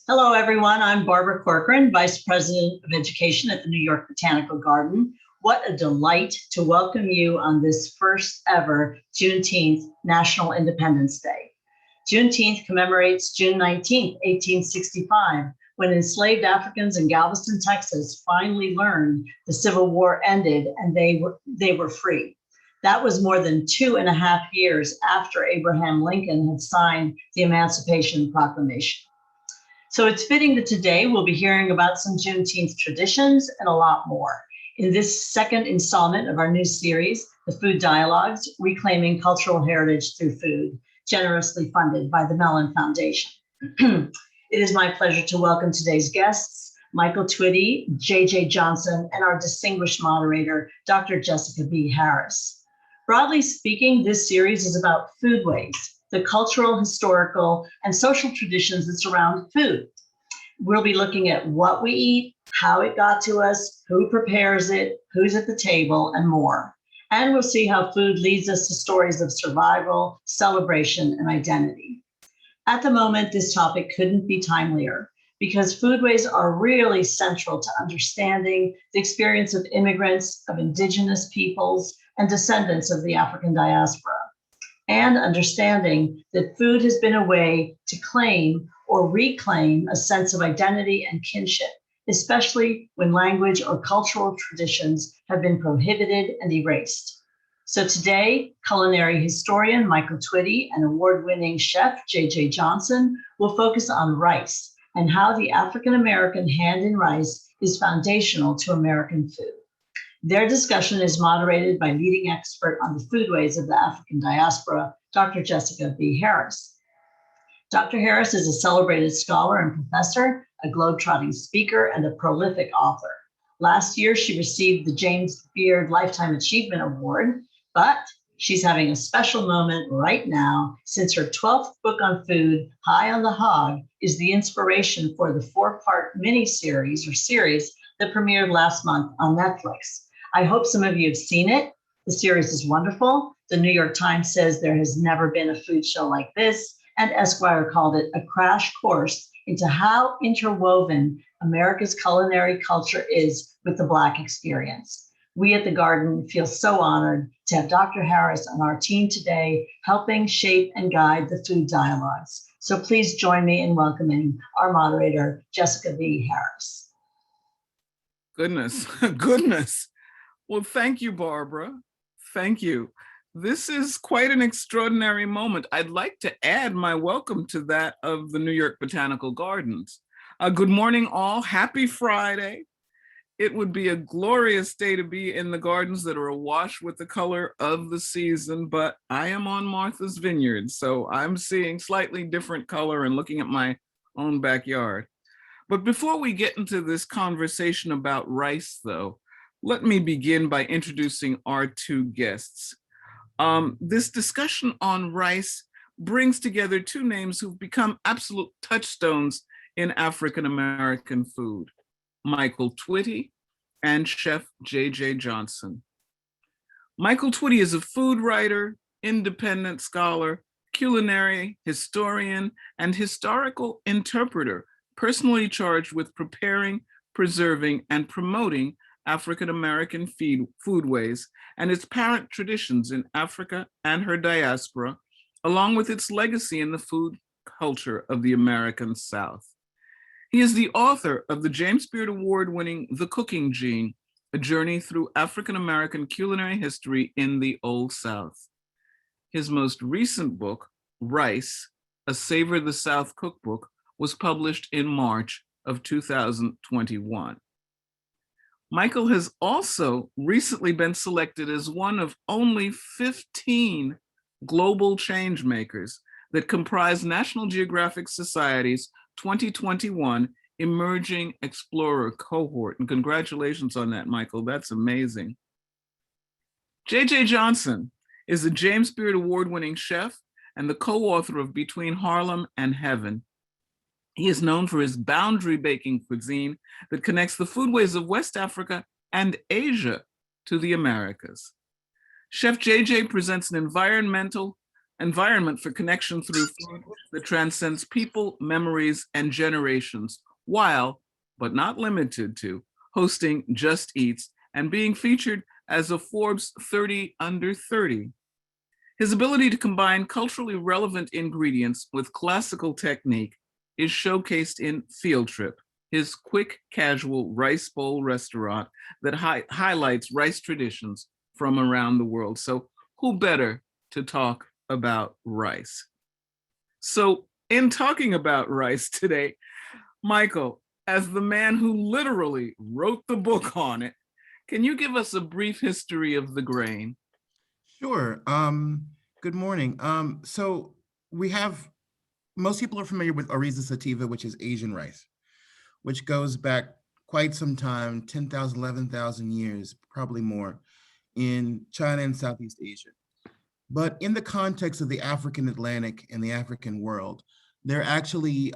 Hello, everyone. I'm Barbara Corcoran, Vice President of Education at the New York Botanical Garden. What a delight to welcome you on this first ever Juneteenth National Independence Day. Juneteenth commemorates June 19th, 1865, when enslaved Africans in Galveston, Texas, finally learned the Civil War ended and they were free. That was more than 2.5 years after Abraham Lincoln had signed the Emancipation Proclamation. So it's fitting that today we'll be hearing about some Juneteenth traditions and a lot more. In this second installment of our new series, The Food Dialogues, Reclaiming Cultural Heritage Through Food, generously funded by the Mellon Foundation. It is my pleasure to welcome today's guests, Michael Twitty, J.J. Johnson, and our distinguished moderator, Dr. Jessica B. Harris. Broadly speaking, this series is about foodways, the cultural, historical, and social traditions that surround food. We'll be looking at what we eat, how it got to us, who prepares it, who's at the table, and more. And we'll see how food leads us to stories of survival, celebration, and identity. At the moment, this topic couldn't be timelier because foodways are really central to understanding the experience of immigrants, of indigenous peoples, and descendants of the African diaspora, and understanding that food has been a way to claim or reclaim a sense of identity and kinship, especially when language or cultural traditions have been prohibited and erased. So today, culinary historian Michael Twitty and award-winning chef J.J. Johnson will focus on rice and how the African-American hand in rice is foundational to American food. Their discussion is moderated by leading expert on the foodways of the African diaspora, Dr. Jessica B. Harris. Dr. Harris is a celebrated scholar and professor, a globetrotting speaker, and a prolific author. Last year, she received the James Beard Lifetime Achievement Award, but she's having a special moment right now since her 12th book on food, High on the Hog, is the inspiration for the 4-part mini-series or series that premiered last month on Netflix. I hope some of you have seen it. The series is wonderful. The New York Times says there has never been a food show like this, and Esquire called it a crash course into how interwoven America's culinary culture is with the Black experience. We at the Garden feel so honored to have Dr. Harris on our team today, helping shape and guide the food dialogues. So please join me in welcoming our moderator, Jessica B. Harris. Goodness, goodness. Well, thank you, Barbara. Thank you. This is quite an extraordinary moment. I'd like to add my welcome to that of the New York Botanical Gardens. Good morning, all. Happy Friday. It would be a glorious day to be in the gardens that are awash with the color of the season, but I am on Martha's Vineyard, so I'm seeing slightly different color and looking at my own backyard. But before we get into this conversation about rice, though, let me begin by introducing our two guests. This discussion on rice brings together two names who've become absolute touchstones in African-American food, Michael Twitty and Chef J.J. Johnson. Michael Twitty is a food writer, independent scholar, culinary historian, and historical interpreter, personally charged with preparing, preserving, and promoting African-American foodways and its parent traditions in Africa and her diaspora, along with its legacy in the food culture of the American South. He is the author of the James Beard Award-winning The Cooking Gene, a journey through African-American culinary history in the Old South. His most recent book, Rice, A Savor the South Cookbook, was published in March of 2021. Michael has also recently been selected as one of only 15 global change makers that comprise National Geographic Society's 2021 Emerging Explorer cohort. And congratulations on that, Michael. That's amazing. J.J. Johnson is a James Beard Award-winning chef and the co-author of Between Harlem and Heaven. He is known for his boundary baking cuisine that connects the foodways of West Africa and Asia to the Americas. Chef JJ presents an environmental environment for connection through food that transcends people, memories, and generations, while, but not limited to, hosting Just Eats and being featured as a Forbes 30 Under 30. His ability to combine culturally relevant ingredients with classical technique is showcased in Field Trip, his quick, casual rice bowl restaurant that highlights rice traditions from around the world. So who better to talk about rice? So in talking about rice today, Michael, as the man who literally wrote the book on it, can you give us a brief history of the grain? Sure. Good morning. So we have, most people are familiar with Oryza sativa, which is Asian rice, which goes back quite some time, 10,000, 11,000 years, probably more, in China and Southeast Asia. But in the context of the African Atlantic and the African world, there are actually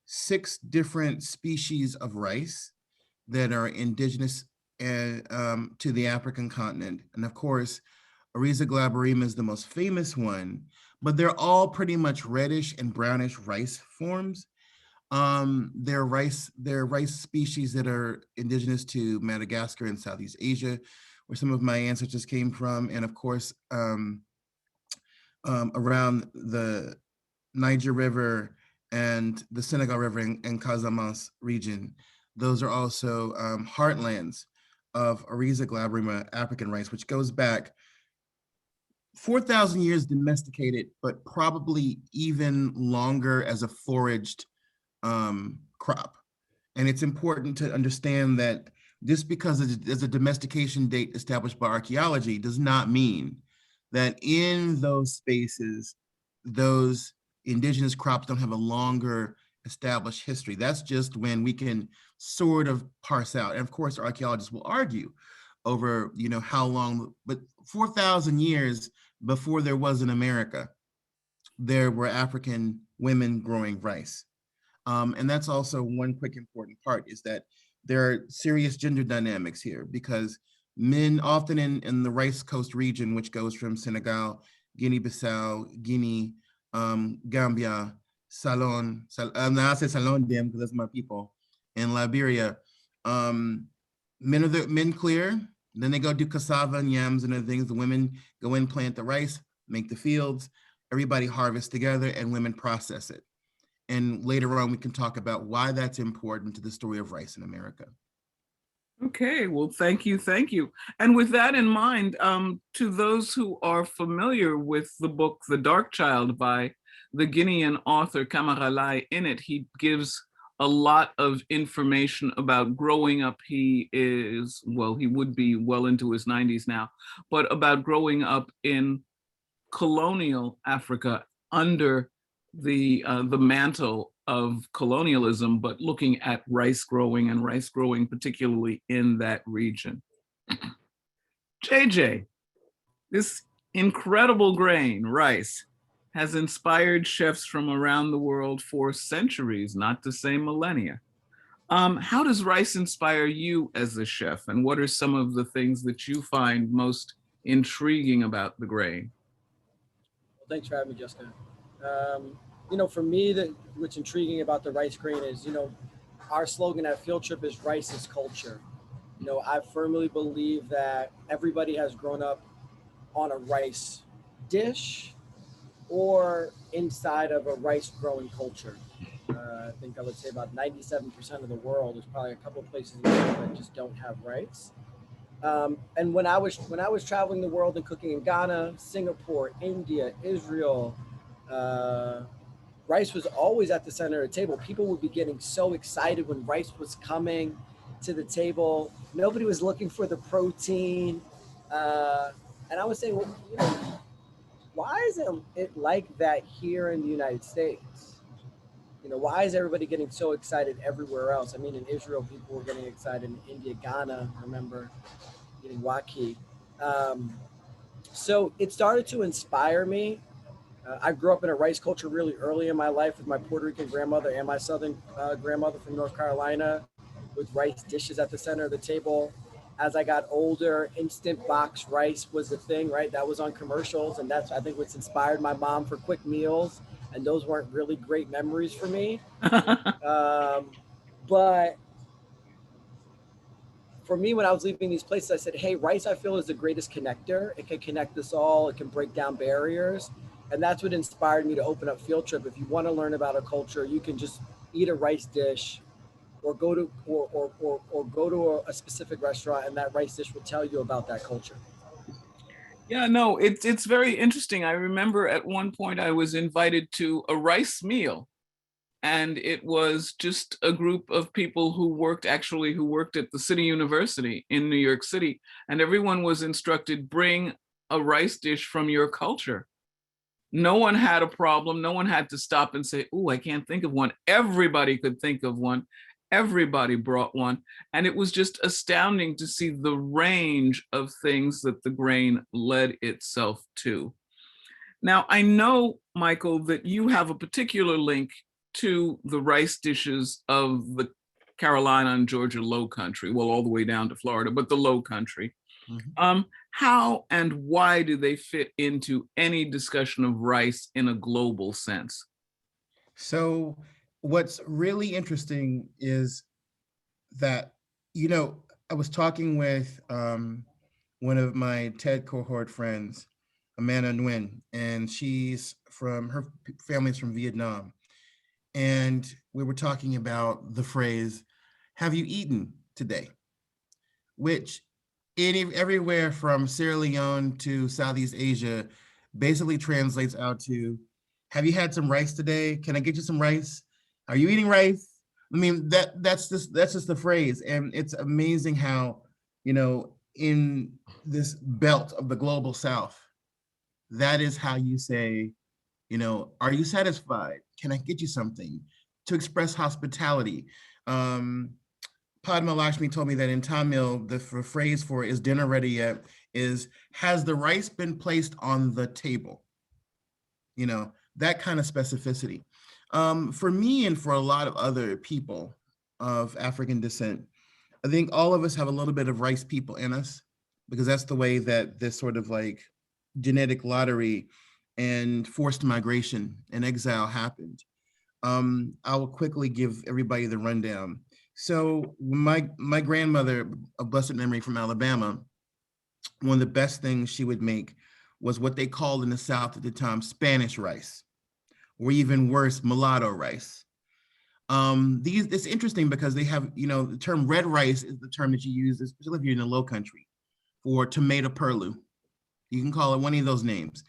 6 different species of rice that are indigenous to the African continent. And of course, Oryza glaberrima is the most famous one, but they're all pretty much reddish and brownish rice forms. They're rice species that are indigenous to Madagascar and Southeast Asia, where some of my ancestors came from, and of course, around the Niger River and the Senegal River and Casamance region. Those are also heartlands of Oryza glaberrima African rice, which goes back 4,000 years domesticated, but probably even longer as a foraged crop. And it's important to understand that just because there's a domestication date established by archaeology does not mean that in those spaces, those indigenous crops don't have a longer established history. That's just when we can sort of parse out. And of course, archaeologists will argue over, how long, but 4,000 years before there was in America, there were African women growing rice. And that's also one quick important part, is that there are serious gender dynamics here, because men often in the Rice Coast region, which goes from Senegal, Guinea-Bissau, Guinea, Gambia, now I say Salon Dem because that's my people, and Liberia, men clear, then they go do cassava and yams and other things. The women go in, plant the rice, make the fields, everybody harvests together, and women process it. And later on, we can talk about why that's important to the story of rice in America. Okay, well, thank you, thank you. And with that in mind, to those who are familiar with the book, The Dark Child by the Guinean author Camara Lai, in it, he gives a lot of information about growing up. He would be well into his 90s now, but about growing up in colonial Africa under the mantle of colonialism, but looking at rice growing and rice growing particularly in that region. JJ, this incredible grain, rice, has inspired chefs from around the world for centuries, not to say millennia. How does rice inspire you as a chef, and what are some of the things that you find most intriguing about the grain? Well, thanks for having me, Jessica. For me, what's intriguing about the rice grain is, our slogan at Field Trip is rice is culture. I firmly believe that everybody has grown up on a rice dish or inside of a rice growing culture. I think I would say about 97% of the world. There's probably a couple of places in the world that just don't have rice. And when I was traveling the world and cooking in Ghana, Singapore, India, Israel, rice was always at the center of the table. People would be getting so excited when rice was coming to the table. Nobody was looking for the protein. And I was saying, well, why isn't it like that here in the United States? Why is everybody getting so excited everywhere else? I mean, in Israel, people were getting excited. In India, Ghana, I remember getting waki. So it started to inspire me. I grew up in a rice culture really early in my life with my Puerto Rican grandmother and my Southern grandmother from North Carolina, with rice dishes at the center of the table. As I got older, instant box rice was the thing, right? That was on commercials, and that's, I think, what's inspired my mom for quick meals. And those weren't really great memories for me. But for me, when I was leaving these places, I said, hey, rice, I feel, is the greatest connector. It can connect us all. It can break down barriers. And that's what inspired me to open up Field Trip. If you want to learn about a culture, you can just eat a rice dish or go to a specific restaurant, and that rice dish will tell you about that culture. Yeah, no, it's very interesting. I remember at one point I was invited to a rice meal, and it was just a group of people who worked at the City University in New York City, and everyone was instructed, bring a rice dish from your culture. No one had a problem. No one had to stop and say, "Oh, I can't think of one." Everybody could think of one. Everybody brought one. And it was just astounding to see the range of things that the grain led itself to. Now, I know, Michael, that you have a particular link to the rice dishes of the Carolina and Georgia Low Country, well, all the way down to Florida, but the Low Country. How and why do they fit into any discussion of rice in a global sense? So what's really interesting is that, you know, I was talking with one of my TED cohort friends, Amanda Nguyen, and her family's from Vietnam. And we were talking about the phrase, "Have you eaten today?" Which everywhere from Sierra Leone to Southeast Asia basically translates out to, "Have you had some rice today? Can I get you some rice? Are you eating rice?" I mean, that's just the phrase. And it's amazing how, you know, in this belt of the global South, that is how you say, you know, "Are you satisfied? Can I get you something?" To express hospitality. Padma Lakshmi told me that in Tamil, the phrase for "is dinner ready yet" is, "has the rice been placed on the table?" You know, that kind of specificity. For me and for a lot of other people of African descent, I think all of us have a little bit of rice people in us, because that's the way that this sort of like genetic lottery and forced migration and exile happened. I will quickly give everybody the rundown. So my grandmother, of blessed memory, from Alabama, one of the best things she would make was what they called in the South at the time Spanish rice, or even worse, mulatto rice. It's interesting because they have, you know, the term red rice is the term that you use, especially if you're in the Low Country, for tomato purlu. You can call it one of those names.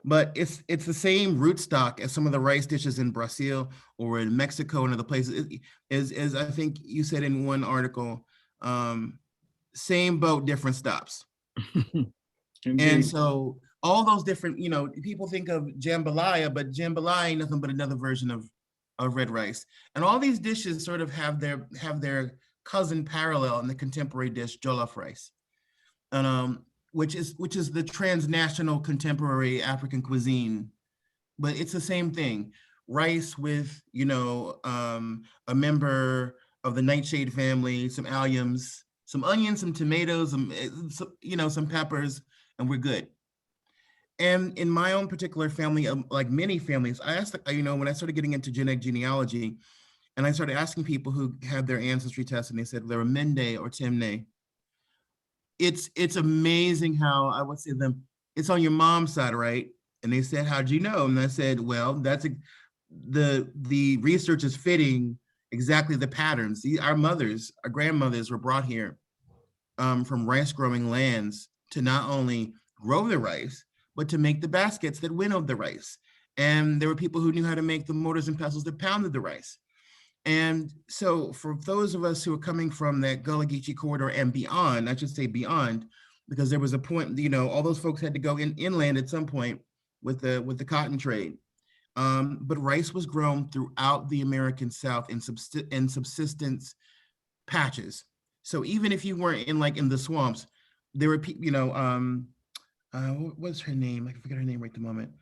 But it's the same rootstock as some of the rice dishes in Brazil or in Mexico and other places. As I think you said in one article, same boat, different stops. And so all those different, you know, people think of jambalaya, but jambalaya ain't nothing but another version of red rice. And all these dishes sort of have their cousin parallel in the contemporary dish, jollof rice. And which is the transnational contemporary African cuisine, but it's the same thing. Rice with, you know, a member of the nightshade family, some alliums, some onions, some tomatoes, some peppers, and we're good. And in my own particular family, like many families, I asked, you know, when I started getting into genetic genealogy, and I started asking people who had their ancestry tests, and they said they were Mende or Temne. It's amazing how I would say to them, "It's on your mom's side, right?" And they said, "How'd you know?" And I said, "Well, that's the research is fitting exactly the patterns. Our grandmothers were brought here from rice growing lands to not only grow the rice, but to make the baskets that winnowed the rice. And there were people who knew how to make the mortars and pestles that pounded the rice." And so for those of us who are coming from that Gullah Geechee corridor and beyond, I should say beyond, because there was a point, you know, all those folks had to go inland at some point with the cotton trade. But rice was grown throughout the American South in subsistence patches. So even if you weren't in the swamps, there were people, you know, what's her name? I forget her name right at the moment.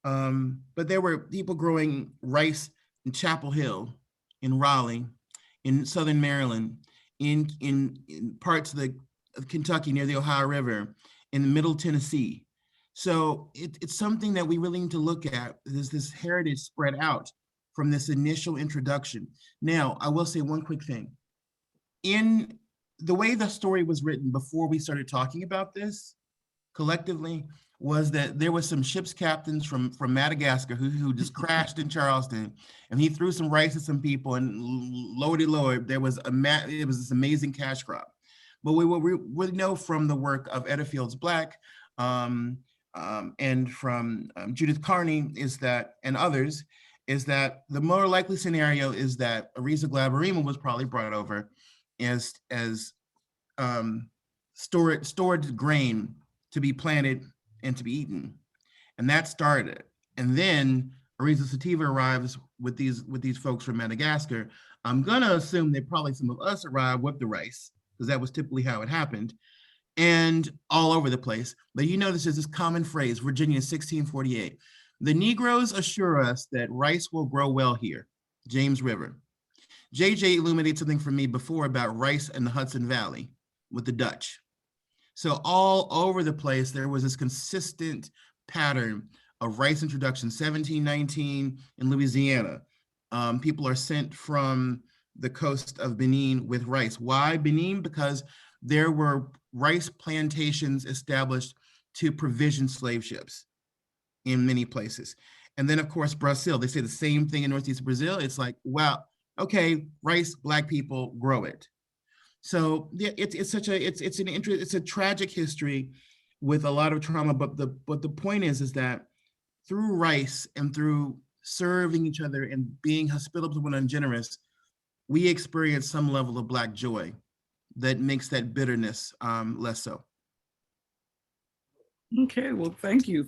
But there were people growing rice in Chapel Hill, in Raleigh, in Southern Maryland, in parts of Kentucky near the Ohio River, in the middle Tennessee. So it's something that we really need to look at. There's this heritage spread out from this initial introduction. Now, I will say one quick thing. In the way the story was written before we started talking about this collectively, was that there was some ship's captains from Madagascar who just crashed in Charleston, and he threw some rice at some people, and lordy lord, it was this amazing cash crop. But we know from the work of Etta Fields Black and from Judith Carney and others, is that the more likely scenario is that Ariza glaberrima was probably brought over as stored grain to be planted and to be eaten, and that started. And then Ariza sativa arrives with these folks from Madagascar. I'm gonna assume that probably some of us arrived with the rice, because that was typically how it happened, and all over the place. But you know, this is this common phrase, Virginia 1648. The Negroes assure us that rice will grow well here, James River. JJ illuminated something for me before about rice in the Hudson Valley with the Dutch. So all over the place, there was this consistent pattern of rice introduction. 1719 in Louisiana, people are sent from the coast of Benin with rice. Why Benin? Because there were rice plantations established to provision slave ships in many places. And then of course, Brazil, they say the same thing in Northeast Brazil. It's like, wow, okay, rice, Black people grow it. So yeah, it's a tragic history with a lot of trauma, but the point is that through rice and through serving each other and being hospitable to one another and generous, we experience some level of Black joy that makes that bitterness less so. Okay, well, thank you.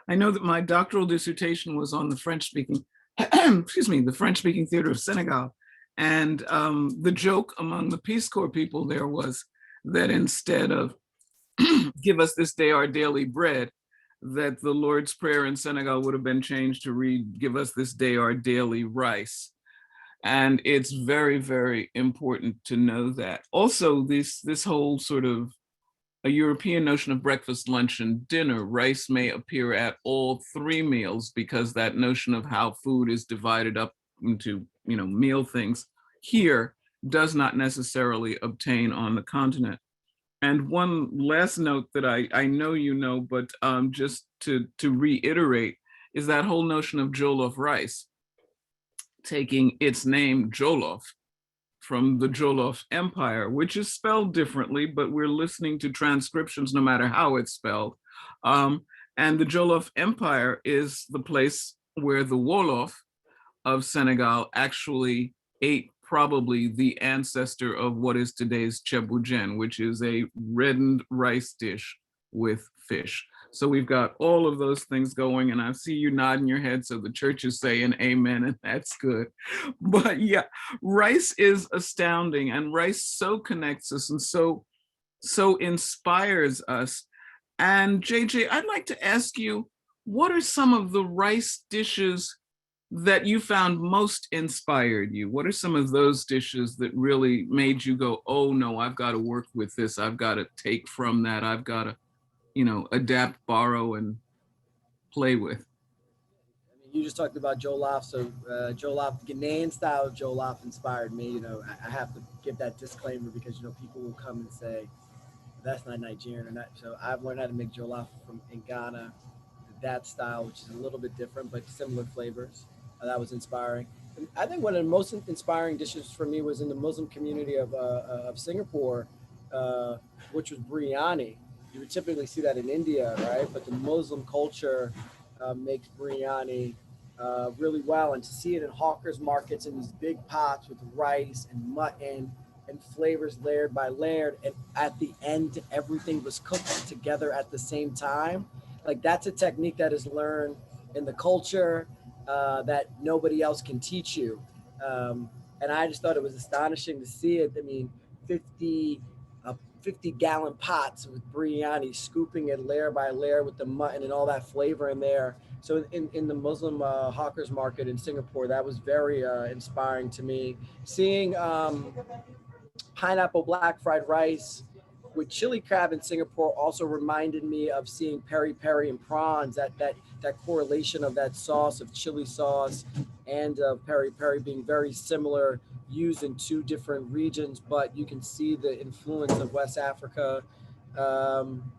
I know that my doctoral dissertation was on the French-speaking, the French-speaking theater of Senegal. And the joke among the Peace Corps people there was that instead of give us this day our daily bread, that the Lord's Prayer in Senegal would have been changed to read, give us this day our daily rice. And it's very, very important to know that. Also, this whole sort of a European notion of breakfast, lunch, and dinner, rice may appear at all three meals, because that notion of how food is divided up into, meal things here does not necessarily obtain on the continent. And one last note that I know you know, but just to reiterate, is that whole notion of Jollof rice, taking its name Jollof from the Jollof Empire, which is spelled differently, but we're listening to transcriptions no matter how it's spelled. And the Jollof Empire is the place where the Wolof of Senegal actually ate probably the ancestor of what is today's ceebu-jën, which is a reddened rice dish with fish. So we've got all of those things going, and I see you nodding your head, so the church is saying amen, and that's good. But yeah, rice is astounding, and rice so connects us and so inspires us. And JJ, I'd like to ask you, what are some of the rice dishes that you found most inspired you? What are some of those dishes that really made you go, oh no, I've got to work with this, I've got to take from that, I've got to, adapt, borrow, and play with? I mean, you just talked about jollof, so jollof, Ghanaian style jollof inspired me. I have to give that disclaimer because people will come and say that's not Nigerian or not. So I've learned how to make jollof in Ghana, that style, which is a little bit different but similar flavors. That was inspiring. And I think one of the most inspiring dishes for me was in the Muslim community of Singapore, which was biryani. You would typically see that in India, right? But the Muslim culture makes biryani really well. And to see it in hawkers markets in these big pots with rice and mutton and flavors layered by layered, and at the end, everything was cooked together at the same time. Like, that's a technique that is learned in the culture that nobody else can teach you. And I just thought it was astonishing to see it. I mean, 50-gallon pots with biryani, scooping it layer by layer with the mutton and all that flavor in there. So in the Muslim hawkers market in Singapore, that was very inspiring to me. Seeing pineapple black fried rice with chili crab in Singapore also reminded me of seeing peri peri and prawns. That correlation of that sauce of chili sauce and peri peri being very similar, used in two different regions, but you can see the influence of West Africa. Um,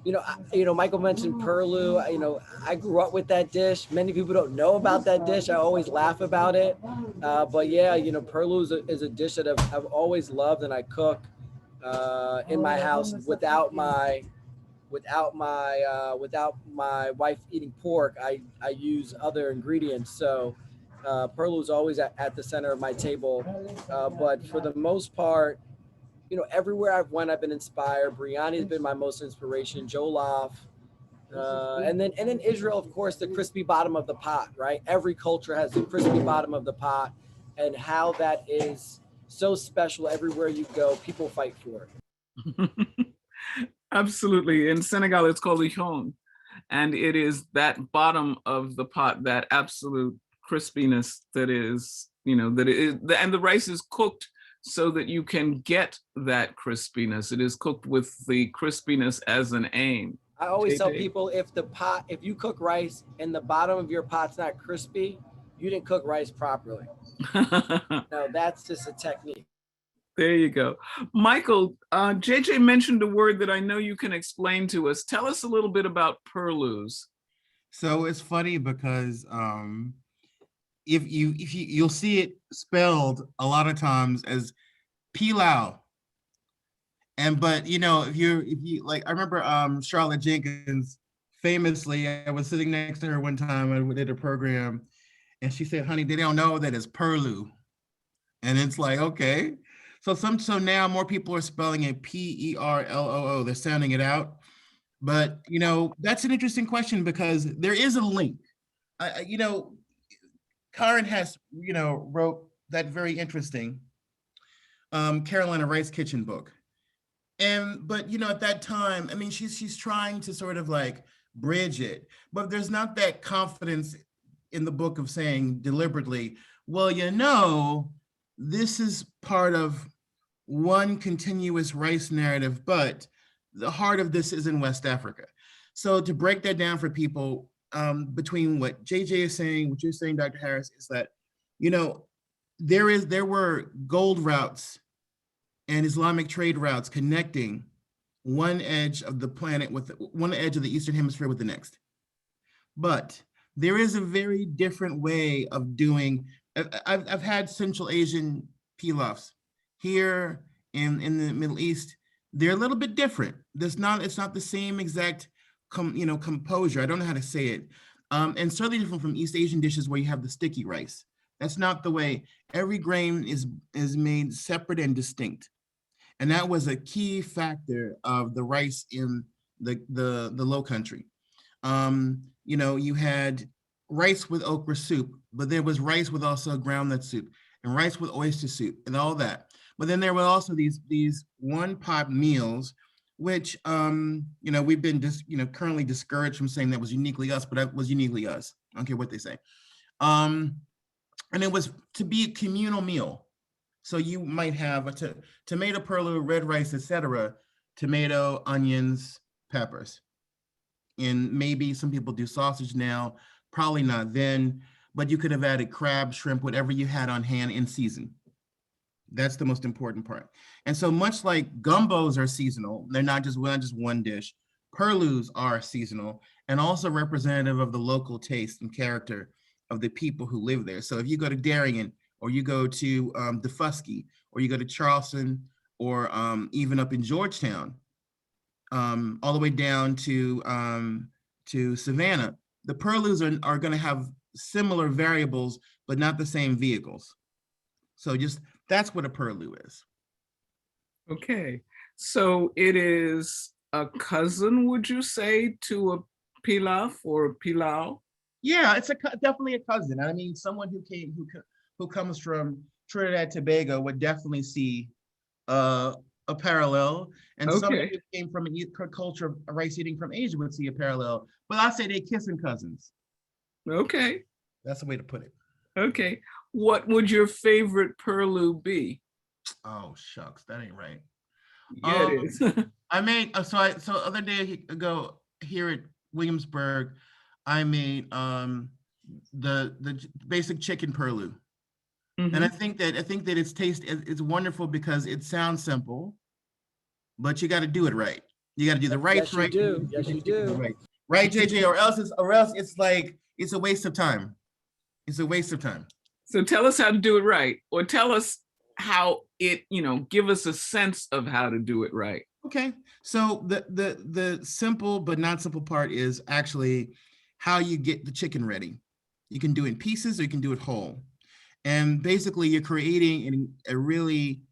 Michael mentioned purloo. I grew up with that dish. Many people don't know about that dish. I always laugh about it. But yeah, purloo is a dish that I've always loved, and I cook in my house without my wife eating pork. I use other ingredients. So purloo is always at the center of my table. But for the most part, everywhere I've went, I've been inspired. Biryani has been my most inspiration. Jollof, and then Israel, of course, the crispy bottom of the pot. Right, every culture has the crispy bottom of the pot, and how that is so special. Everywhere you go, people fight for it. Absolutely. In Senegal, it's called lijon, and it is that bottom of the pot, that absolute crispiness that is, that it is, and the rice is cooked so that you can get that crispiness. It is cooked with the crispiness as an aim. I always tell JJ? people, if you cook rice and the bottom of your pot's not crispy, you didn't cook rice properly. No, that's just a technique. There you go. Michael, JJ mentioned a word that I know you can explain to us. Tell us a little bit about purloos. So it's funny because if you'll see it spelled a lot of times as pilau. But if you like, I remember Charlotte Jenkins famously, I was sitting next to her one time and we did a program, and she said, honey, they don't know that it's purloo. And it's like, okay. So now more people are spelling it Perloo. They're sounding it out. But that's an interesting question because there is a link. Karen has wrote that very interesting Carolina Rice Kitchen book. But at that time, I mean, she's trying to sort of like bridge it, but there's not that confidence in the book of saying deliberately, well, this is part of one continuous rice narrative, but the heart of this is in West Africa. So to break that down for people, between what JJ is saying, what you're saying, Dr. Harris, is that, there were gold routes and Islamic trade routes connecting one edge of the planet with one edge of the Eastern Hemisphere with the next. But there is a very different way of doing. I've had Central Asian pilafs here in the Middle East. They're a little bit different. It's not the same exact composure. I don't know how to say it. And certainly different from East Asian dishes where you have the sticky rice. That's not the way. Every grain is made separate and distinct. And that was a key factor of the rice in the Low Country. You had rice with okra soup, but there was rice with also groundnut soup and rice with oyster soup and all that. But then there were also these one pot meals, which we've been currently discouraged from saying that was uniquely us, but that was uniquely us. I don't care what they say. And it was to be a communal meal. So you might have a tomato purloo, red rice, etc., tomato, onions, peppers. And maybe some people do sausage now, probably not then, but you could have added crab, shrimp, whatever you had on hand in season. That's the most important part. And so much like gumbos are seasonal, they're not just one dish, purloos are seasonal and also representative of the local taste and character of the people who live there. So if you go to Darien, or you go to Defusky, or you go to Charleston, or even up in Georgetown, all the way down to Savannah, the purloos are going to have similar variables, but not the same vehicles. So that's what a purloo is. Okay, so it is a cousin, would you say, to a pilaf or a pilau? Yeah, it's definitely a cousin. I mean, someone who comes from Trinidad Tobago would definitely see a parallel, and someone who came from a culture of rice eating from Asia would see a parallel. But I say they kissing cousins. Okay. That's the way to put it. Okay. What would your favorite purloo be? Oh shucks, that ain't right. Yeah, it is. I made so other day ago here at Williamsburg, I made the basic chicken purloo. And I Mhm. think that its taste is wonderful because it sounds simple, but you got to do it right. You got to do the rice Yes, you right. And do. you Yes, do you the chicken do. right. Right, JJ, or else it's like it's a waste of time. It's a waste of time. So tell us how to do it right, or tell us how it, give us a sense of how to do it right. Okay. So the simple but not simple part is actually how you get the chicken ready. You can do it in pieces or you can do it whole. And basically you're creating a really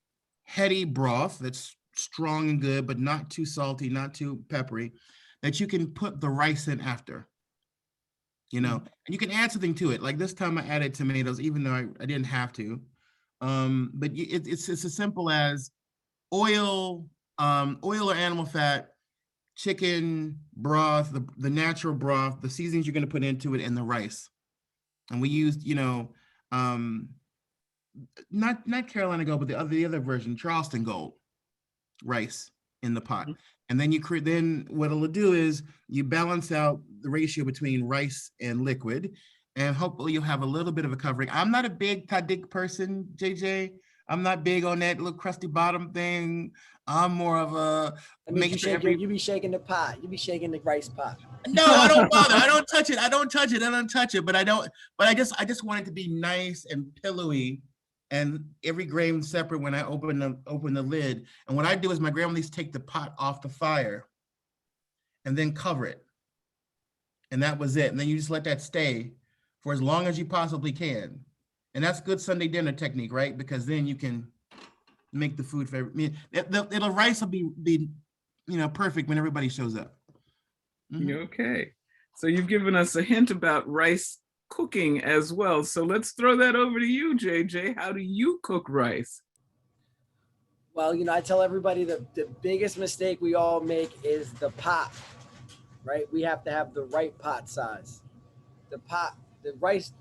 heady broth that's strong and good, but not too salty, not too peppery, that you can put the rice in after. And you can add something to it. Like this time I added tomatoes, even though I didn't have to. But it's as simple as oil, oil or animal fat, chicken broth, the natural broth, the seasonings you're going to put into it, and the rice. And we used, not Carolina Gold, but the other version, Charleston Gold rice in the pot. And then then what it'll do is you balance out the ratio between rice and liquid, and hopefully you'll have a little bit of a covering. I'm not a big tahdig person, JJ. I'm not big on that little crusty bottom thing. I'm more of a That means making sure you be shaking the pot. You be shaking the rice pot. No, I don't bother. I don't touch it. I don't touch it. I don't touch it. But I just want it to be nice and pillowy, and every grain separate when I open the lid. And what I do is my grandma used to take the pot off the fire and then cover it. And that was it. And then you just let that stay for as long as you possibly can. And that's good Sunday dinner technique, right? Because then you can make the food for the rice will be perfect when everybody shows up. Mm-hmm. Okay. So you've given us a hint about rice cooking as well. So let's throw that over to you, JJ. How do you cook rice? Well, I tell everybody the biggest mistake we all make is the pot, right? We have to have the right pot size. The rice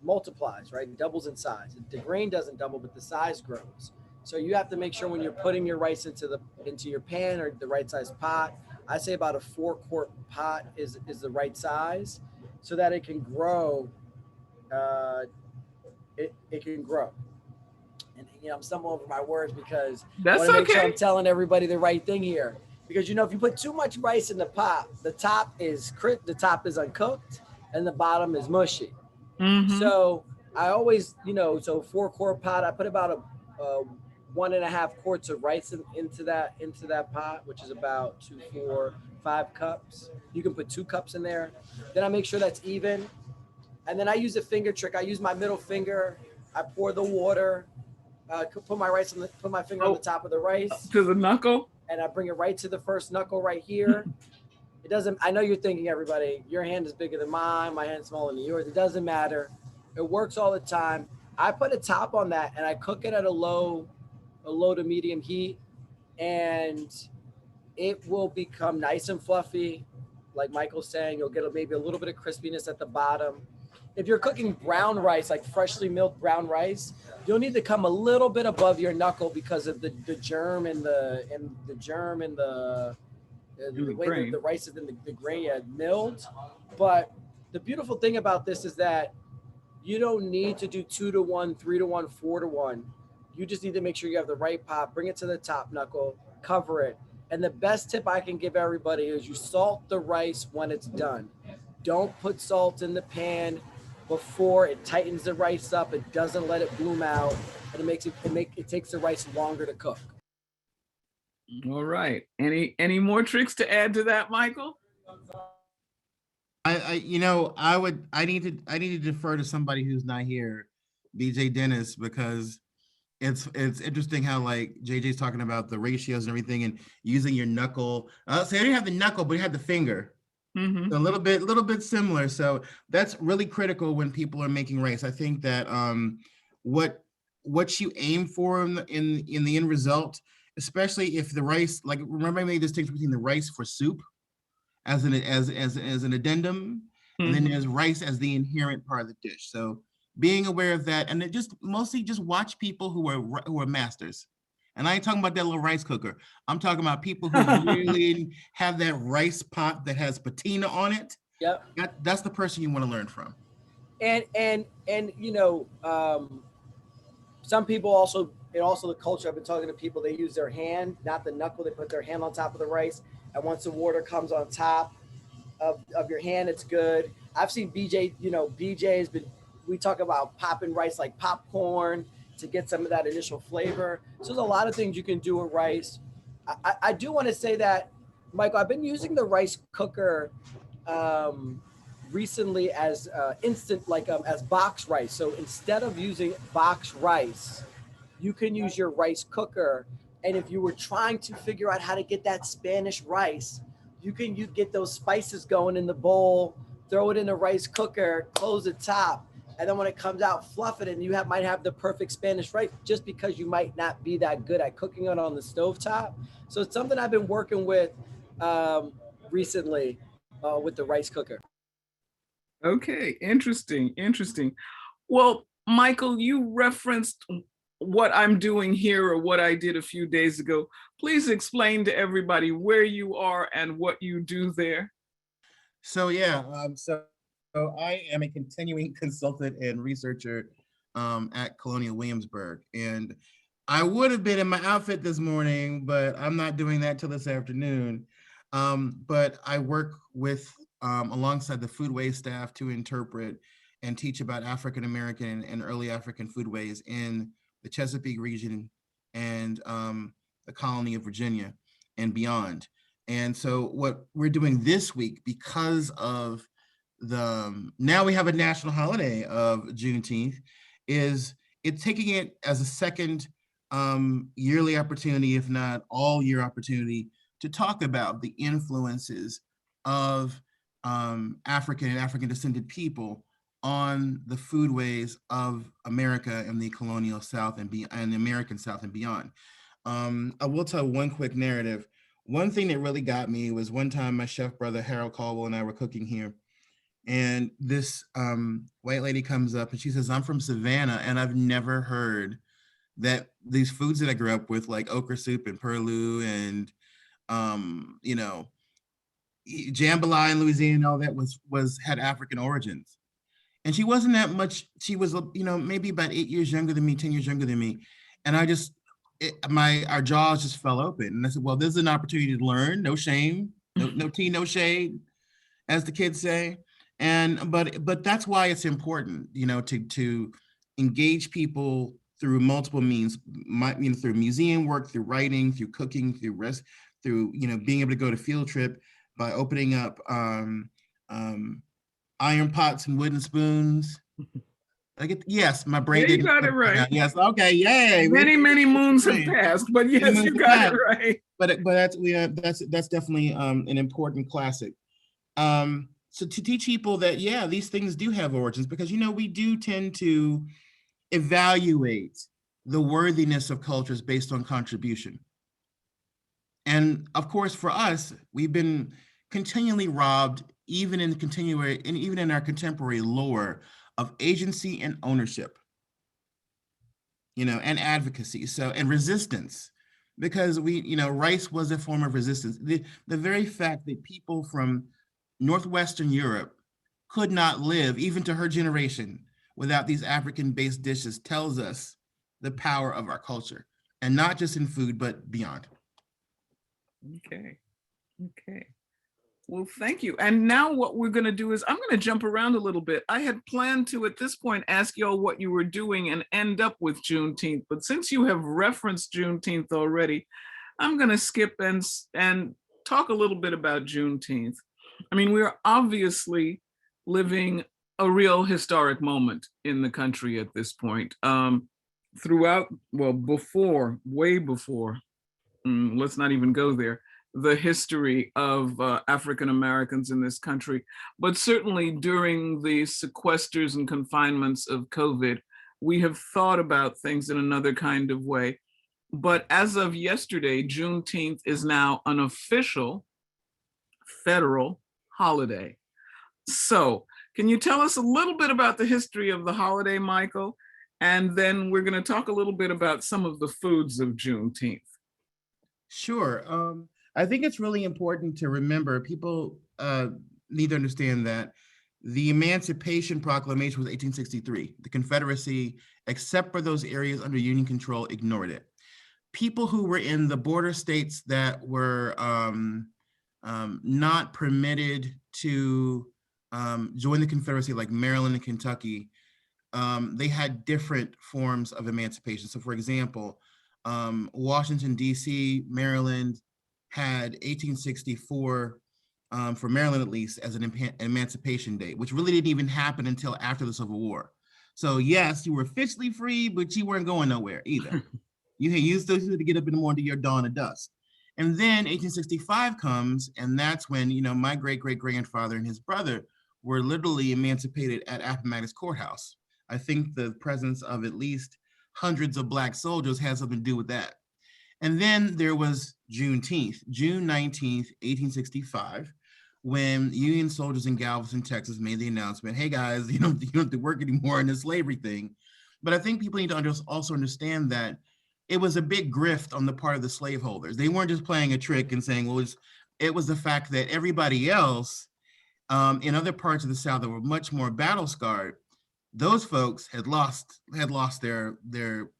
multiplies, right? It doubles in size. The grain doesn't double, but the size grows. So you have to make sure when you're putting your rice into your pan or the right size pot, I say about a 4-quart pot is the right size so that it can grow. It can grow. And I'm stumbling over my words because I want to make sure I'm telling everybody the right thing here. Because if you put too much rice in the pot, the top is uncooked and the bottom is mushy. Mm-hmm. So I always, so 4-quart pot, I put about a 1.5 quarts of rice into that pot, which is about 2, 4, 5 cups. You can put 2 cups in there. Then I make sure that's even. And then I use a finger trick. I use my middle finger. I pour the water, put my finger on the top of the rice. To the knuckle? And I bring it right to the first knuckle right here. I know you're thinking, everybody, your hand is bigger than mine. My hand's smaller than yours. It doesn't matter. It works all the time. I put a top on that and I cook it at a low to medium heat, and it will become nice and fluffy. Like Michael's saying, you'll get maybe a little bit of crispiness at the bottom. If you're cooking brown rice, like freshly milled brown rice, you'll need to come a little bit above your knuckle because of the germ and the way the rice is in the grain milled. But the beautiful thing about this is that you don't need to do 2-to-1, 3-to-1, 4-to-1. You just need to make sure you have the right pot, bring it to the top knuckle, cover it. And the best tip I can give everybody is you salt the rice when it's done. Don't put salt in the pan before. It tightens the rice up. It doesn't let it bloom out, and it takes the rice longer to cook. All right. Any more tricks to add to that, Michael? I need to defer to somebody who's not here, BJ Dennis, because it's interesting how like JJ's talking about the ratios and everything and using your knuckle. So I didn't have the knuckle, but he had the finger. Mm-hmm. So a little bit similar. So that's really critical when people are making rice. I think that what you aim for in the end result, especially if the rice, like remember I made this distinction between the rice for soup as an addendum, mm-hmm. and then there's rice as the inherent part of the dish. So being aware of that, and it just mostly just watch people who are masters. And I ain't talking about that little rice cooker. I'm talking about people who really have that rice pot that has patina on it. Yep. That's the person you want to learn from. And some people also, and also the culture, I've been talking to people, they use their hand, not the knuckle, they put their hand on top of the rice, and once the water comes on top of your hand, it's good. I've seen BJ has been, we talk about popping rice like popcorn to get some of that initial flavor. So there's a lot of things you can do with rice. I do want to say that, Michael, I've been using the rice cooker recently as instant, as box rice. So instead of using box rice, you can use your rice cooker. And if you were trying to figure out how to get that Spanish rice, you get those spices going in the bowl, throw it in the rice cooker, close the top, and then when it comes out, fluff it, and you might have the perfect Spanish rice, just because you might not be that good at cooking it on the stovetop. So it's something I've been working with recently with the rice cooker. Okay, interesting. Well, Michael, you referenced what I'm doing here or what I did a few days ago. Please explain to everybody where you are and what you do there. So yeah, so I am a continuing consultant and researcher at Colonial Williamsburg, and I would have been in my outfit this morning, but I'm not doing that till this afternoon. But I work with alongside the foodways staff to interpret and teach about African American and early African foodways in the Chesapeake region and the colony of Virginia and beyond. And so what we're doing this week, because of now we have a national holiday of Juneteenth, is it's taking it as a second yearly opportunity, if not all year opportunity, to talk about the influences of African and African descended people on the foodways of America and the colonial South and the American South and beyond. I will tell one quick narrative. One thing that really got me was one time my chef brother Harold Caldwell and I were cooking here, and this white lady comes up and she says, "I'm from Savannah and I've never heard that these foods that I grew up with, like okra soup and purloo and jambalaya in Louisiana, all that had African origins." And she wasn't that much, she was, maybe about 8 years younger than me, 10 years younger than me. And our jaws just fell open. And I said, well, this is an opportunity to learn, no shame, no tea, no shade, as the kids say. But that's why it's important, to engage people through multiple means, through museum work, through writing, through cooking, through being able to go to field trip, by opening up iron pots and wooden spoons. Yes, my brain Yeah, you got it right. Yes, okay, yay. Many moons have passed, but yes, you got it right. But that's definitely an important classic. So to teach people that, yeah, these things do have origins, because we do tend to evaluate the worthiness of cultures based on contribution. And of course, for us, we've been continually robbed, even in our contemporary lore, of agency and ownership, and advocacy, and resistance, because rice was a form of resistance. The very fact that people from Northwestern Europe could not live, even to her generation, without these African-based dishes tells us the power of our culture, and not just in food, but beyond. Okay. Well, thank you. And now what we're going to do is I'm going to jump around a little bit. I had planned to, at this point, ask y'all what you were doing and end up with Juneteenth. But since you have referenced Juneteenth already, I'm going to skip and talk a little bit about Juneteenth. I mean, we're obviously living a real historic moment in the country at this point. Way before, let's not even go there, the history of African Americans in this country, but certainly during the sequesters and confinements of COVID, we have thought about things in another kind of way. But as of yesterday, Juneteenth is now an official federal holiday. So can you tell us a little bit about the history of the holiday, Michael? And then we're going to talk a little bit about some of the foods of Juneteenth. Sure. I think it's really important to remember people need to understand that the Emancipation Proclamation was 1863. The Confederacy, except for those areas under Union control, ignored it. People who were in the border states that were not permitted to join the Confederacy, like Maryland and Kentucky, they had different forms of emancipation. So for example, Washington, D.C., Maryland had 1864, for Maryland at least, as an emancipation date, which really didn't even happen until after the Civil War. So yes, you were officially free, but you weren't going nowhere either. You still had to get up in the morning to your dawn of dusk. And then 1865 comes, and that's when, my great-great-grandfather and his brother were literally emancipated at Appomattox Courthouse. I think the presence of at least hundreds of Black soldiers had something to do with that. And then there was Juneteenth, June 19th, 1865, when Union soldiers in Galveston, Texas made the announcement, hey guys, you don't have to work anymore in this slavery thing. But I think people need to also understand that it was a big grift on the part of the slaveholders. They weren't just playing a trick and saying, well, it was the fact that everybody else in other parts of the South that were much more battle scarred, those folks had lost their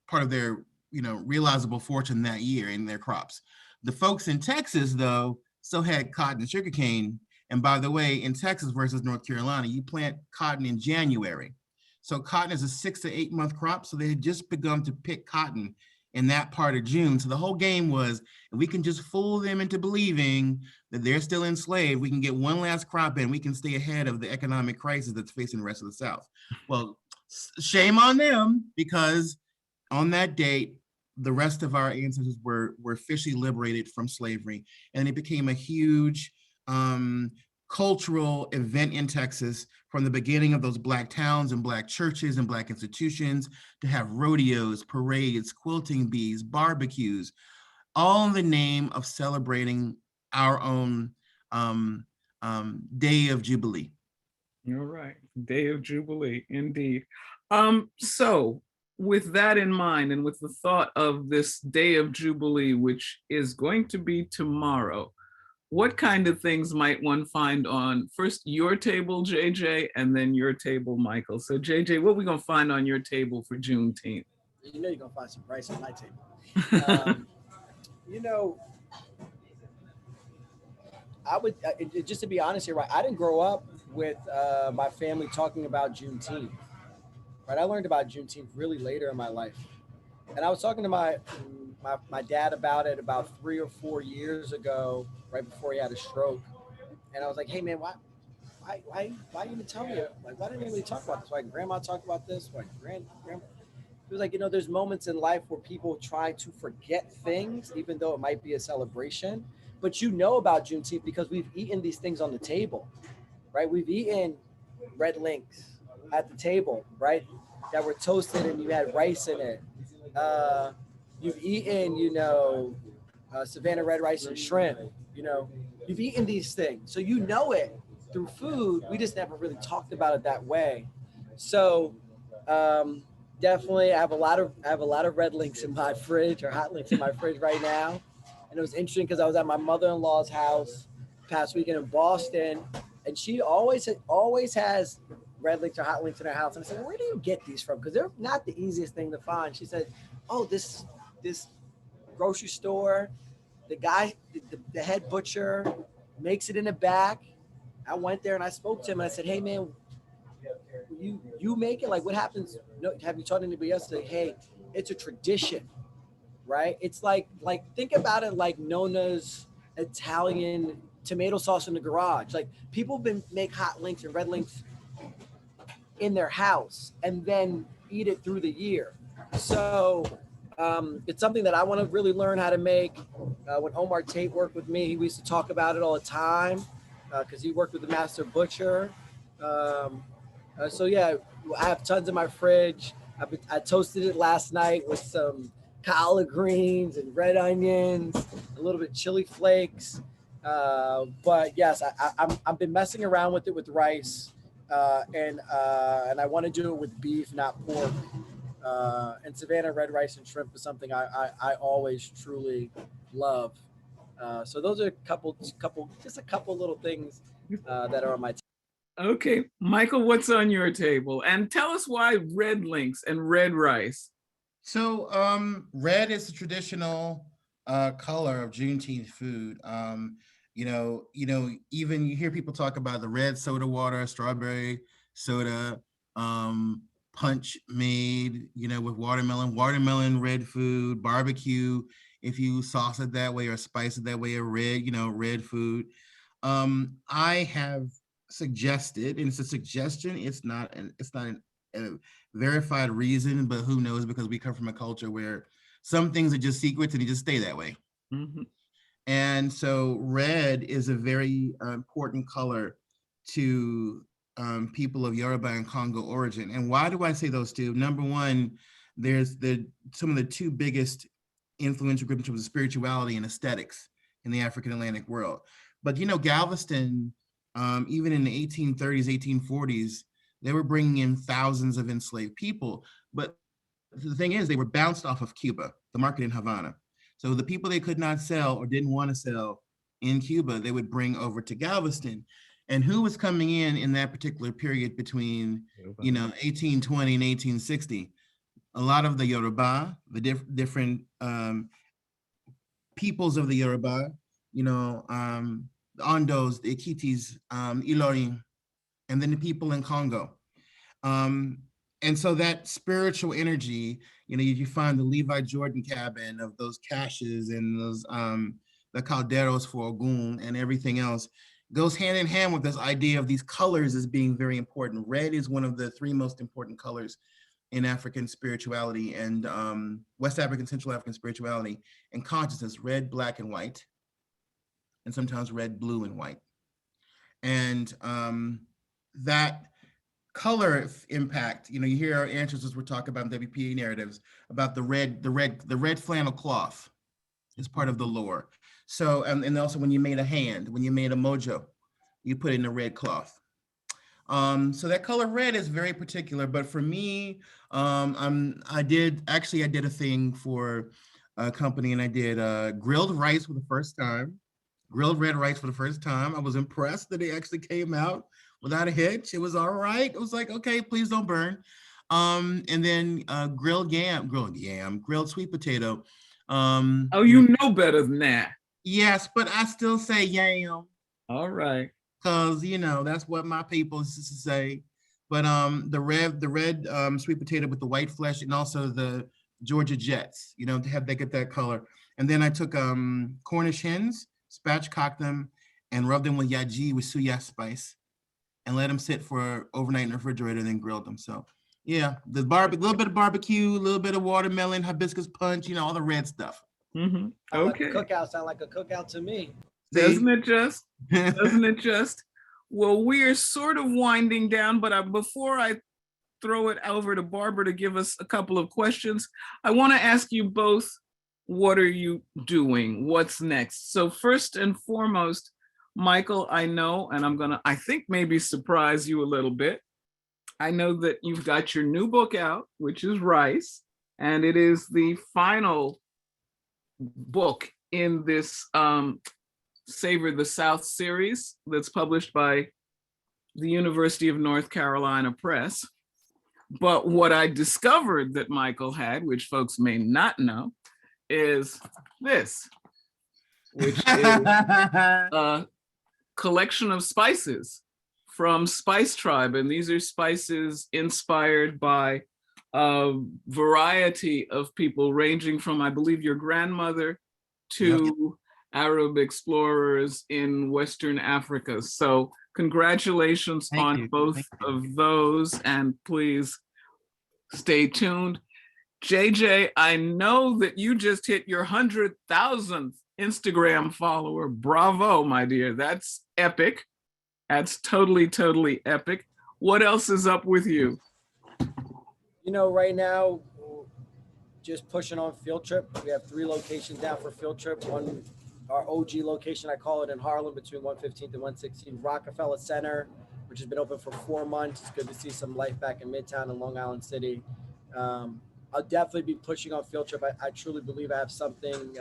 part of their realizable fortune that year in their crops. The folks in Texas, though, still had cotton and sugarcane. And by the way, in Texas versus North Carolina, you plant cotton in January. So cotton is a 6 to 8 month crop. So they had just begun to pick cotton in that part of June. So the whole game was, if we can just fool them into believing that they're still enslaved, we can get one last crop in, we can stay ahead of the economic crisis that's facing the rest of the South. Well, shame on them, because on that date, the rest of our ancestors were officially liberated from slavery. And it became a huge cultural event in Texas, from the beginning of those Black towns and Black churches and Black institutions, to have rodeos, parades, quilting bees, barbecues, all in the name of celebrating our own Day of Jubilee. You're right, Day of Jubilee, indeed. So with that in mind, and with the thought of this Day of Jubilee, which is going to be tomorrow, what kind of things might one find on first your table, JJ, and then your table, Michael? So JJ, what are we gonna find on your table for Juneteenth? You know you're gonna find some rice on my table. I would, just to be honest here, right? I didn't grow up with my family talking about Juneteenth, right? I learned about Juneteenth really later in my life. And I was talking to my dad about it about 3 or 4 years ago, right before he had a stroke. And I was like, hey man, why you even tell me? Like, why didn't anybody talk about this? Why grandma talked about this? Why grandma? He was like, there's moments in life where people try to forget things, even though it might be a celebration. But about Juneteenth because we've eaten these things on the table, right? We've eaten red links at the table, right? That were toasted and you had rice in it. You've eaten, Savannah red rice and shrimp, you've eaten these things. So it through food. We just never really talked about it that way. So definitely I have a lot of red links in my fridge, or hot links in my fridge right now. And it was interesting because I was at my mother-in-law's house past weekend in Boston, and she always has red links or hot links in her house. And I said, where do you get these from? Because they're not the easiest thing to find. She said, oh, this grocery store, the guy, the head butcher makes it in the back. I went there and I spoke to him and I said, hey man, you make it? Like, what happens? No, have you taught anybody else? Like, hey, it's a tradition, right? It's like think about it like Nona's Italian tomato sauce in the garage. Like, people make hot links and red links in their house and then eat it through the year. So it's something that I want to really learn how to make. When Omar Tate worked with me, we used to talk about it all the time because he worked with the master butcher. So yeah, I have tons in my fridge. I toasted it last night with some collard greens and red onions, a little bit chili flakes. But yes, I've been messing around with it with rice, and I want to do it with beef, not pork. And Savannah red rice and shrimp is something I always truly love. So those are just a couple little things that are on my. Okay, Michael, what's on your table? And tell us why red links and red rice. So red is the traditional color of Juneteenth food. Even you hear people talk about the red soda water, strawberry soda, punch made, with watermelon red food, barbecue, if you sauce it that way or spice it that way, a red, red food. I have suggested, and it's a suggestion, a verified reason, but who knows, because we come from a culture where some things are just secrets and they just stay that way. Mhm. And so red is a very important color to people of Yoruba and Congo origin. And why do I say those two? Number one, there's some of the two biggest influential groups in terms of spirituality and aesthetics in the African Atlantic world. But Galveston, even in the 1830s, 1840s, they were bringing in thousands of enslaved people. But the thing is, they were bounced off of Cuba, the market in Havana. So the people they could not sell or didn't want to sell in Cuba, they would bring over to Galveston. And who was coming in that particular period between 1820 and 1860? A lot of the Yoruba, the different peoples of the Yoruba, the Ondos, the Ikitis, Ilorin, and then the people in Congo. And so that spiritual energy, you find the Levi Jordan cabin of those caches and those the calderos for Ogun and everything else goes hand in hand with this idea of these colors as being very important. Red is one of the three most important colors in African spirituality and West African, Central African spirituality and consciousness: red, black, and white, and sometimes red, blue, and white. And that color impact, you hear our ancestors were talking about WPA narratives about the red flannel cloth is part of the lore. So, and also when you made a hand, when you made a mojo, you put in a red cloth. So that color red is very particular, but for me, I did a thing for a company, and I did grilled rice for the first time, grilled red rice for the first time. I was impressed that it actually came out without a hitch. It was all right. It was like, okay, please don't burn. And then grilled sweet potato. Oh, you know better than that. Yes, but I still say yam. All right. Cause that's what my people used to say. But the red sweet potato with the white flesh, and also the Georgia Jets, they get that color. And then I took Cornish hens, spatchcocked them, and rubbed them with yaji with suya spice, and let them sit for overnight in the refrigerator, and then grilled them. So yeah, the little bit of barbecue, a little bit of watermelon, hibiscus punch, all the red stuff. Mm-hmm. Okay. Sound like a cookout to me. Doesn't it just? Doesn't it just? Well, we are sort of winding down, but before I throw it over to Barbara to give us a couple of questions, I want to ask you both, what are you doing? What's next? So first and foremost, Michael, I know, and I think maybe surprise you a little bit. I know that you've got your new book out, which is Rice, and it is the final book in this Savor the South series that's published by the University of North Carolina Press. But what I discovered that Michael had, which folks may not know, is this, which is a collection of spices from Spice Tribe. And these are spices inspired by a variety of people, ranging from, I believe, your grandmother to Arab explorers in Western Africa. So congratulations on both of those, and please stay tuned. JJ, I know that you just hit your 100,000th Instagram follower. Bravo, my dear. That's epic. That's totally, totally epic. What else is up with you? Right now, just pushing on Field Trip. We have 3 locations down for Field Trip. One, our OG location, I call it, in Harlem between 115th and 116th. Rockefeller Center, which has been open for 4 months. It's good to see some life back in Midtown and Long Island City. I'll definitely be pushing on Field Trip. I truly believe I have something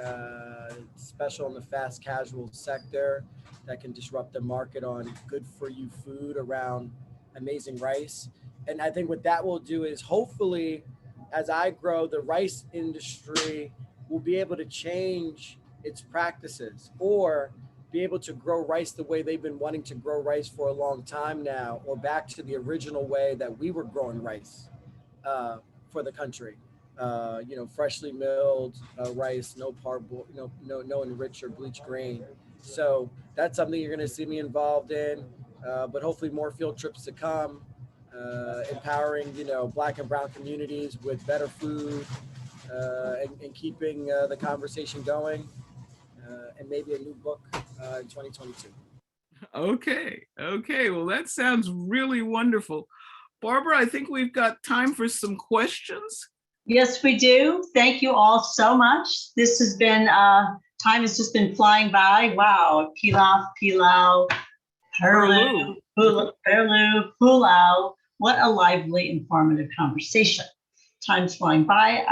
special in the fast casual sector that can disrupt the market on good for you food around amazing rice. And I think what that will do is hopefully, as I grow, the rice industry will be able to change its practices or be able to grow rice the way they've been wanting to grow rice for a long time now, or back to the original way that we were growing rice for the country. Freshly milled rice, no parboil, no enriched or bleached grain. So that's something you're going to see me involved in. But hopefully more field trips to come, empowering Black and Brown communities with better food, and keeping the conversation going, and maybe a new book in 2022. Okay. Well, that sounds really wonderful. Barbara, I think we've got time for some questions. Yes, we do. Thank you all so much. This has been, time has just been flying by. Wow, pilau, perlu, pulau. What a lively, informative conversation. Time's flying by.